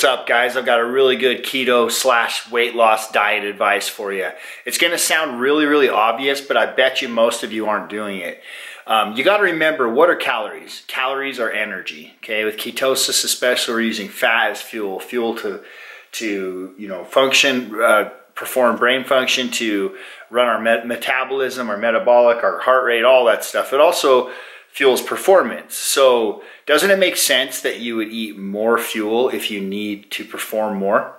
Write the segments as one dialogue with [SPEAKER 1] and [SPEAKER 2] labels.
[SPEAKER 1] What's up, guys? I've got a really good keto / weight loss diet advice for you. It's going to sound really obvious, but I bet you most of you aren't doing it. You got to remember, what are calories? Calories are energy. Okay, with ketosis especially, we're using fat as fuel to function, perform brain function, to run our metabolism, our metabolic, our heart rate, all that stuff. It also fuels performance. So doesn't it make sense that you would eat more fuel if you need to perform more?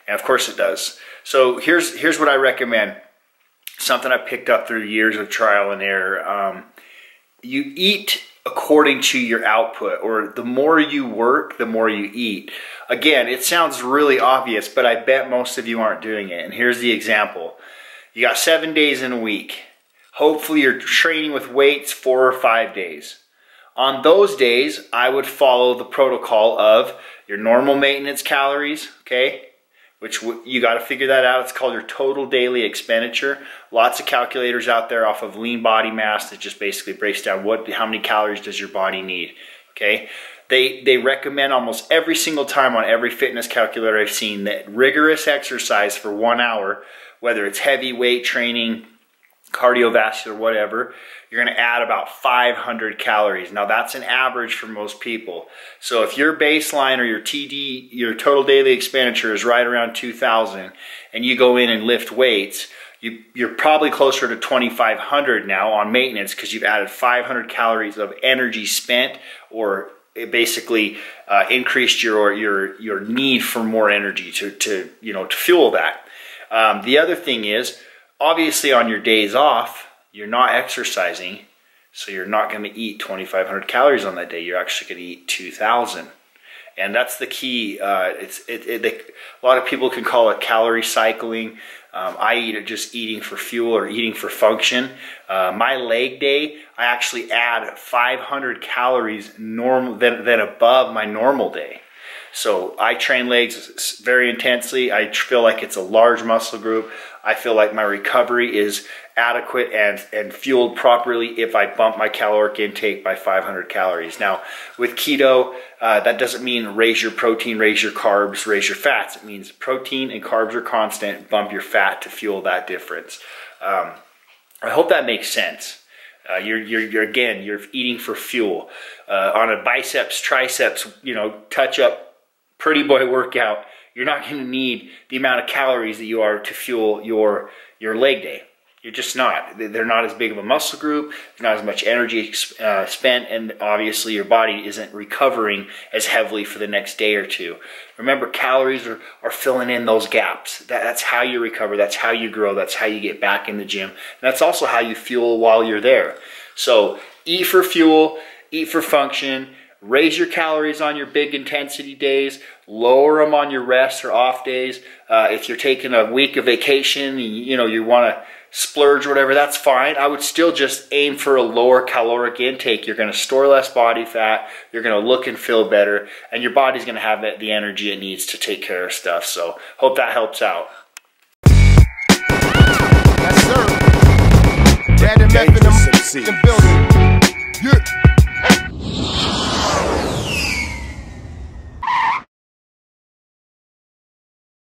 [SPEAKER 1] And of course it does. So here's what I recommend. Something I picked up through years of trial and error. You eat according to your output, or the more you work, the more you eat. Again, it sounds really obvious, but I bet most of you aren't doing it. And here's the example. You got 7 days in a week. Hopefully you're training with weights 4 or 5 days. On those days, I would follow the protocol of your normal maintenance calories, okay? Which you got to figure that out. It's called your total daily expenditure. Lots of calculators out there off of lean body mass that just basically breaks down how many calories does your body need, okay? They recommend almost every single time on every fitness calculator I've seen that rigorous exercise for 1 hour, whether it's heavy weight training, cardiovascular, whatever, you're going to add about 500 calories. Now that's an average for most people. So if your baseline or your TD, your total daily expenditure, is right around 2,000 and you go in and lift weights, you're probably closer to 2,500 now on maintenance, because you've added 500 calories of energy spent, or it basically increased your need for more energy to fuel that. The other thing is, obviously on your days off, you're not exercising, so you're not going to eat 2,500 calories on that day. You're actually going to eat 2,000. And that's the key. A lot of people can call it calorie cycling. I eat it just eating for fuel or eating for function. My leg day, I actually add 500 calories than above my normal day. So I train legs very intensely. I feel like it's a large muscle group. I feel like my recovery is adequate and fueled properly if I bump my caloric intake by 500 calories. Now, with keto, that doesn't mean raise your protein, raise your carbs, raise your fats. It means protein and carbs are constant, bump your fat to fuel that difference. I hope that makes sense. You're eating for fuel. On a biceps, triceps, touch-up, pretty boy workout, you're not going to need the amount of calories that you are to fuel your leg day. You're just not. They're not as big of a muscle group. There's not as much energy spent, and obviously your body isn't recovering as heavily for the next day or two. Remember, calories are filling in those gaps. That's how you recover. That's how you grow. That's how you get back in the gym. And that's also how you fuel while you're there. So eat for fuel, eat for function. Raise your calories on your big intensity days, lower them on your rest or off days. If you're taking a week of vacation, you want to splurge or whatever, that's fine. I would still just aim for a lower caloric intake. You're going to store less body fat, you're going to look and feel better, and your body's going to have the energy it needs to take care of stuff. So hope that helps out.
[SPEAKER 2] Yes, sir. Dad and Meth in the building. Yeah.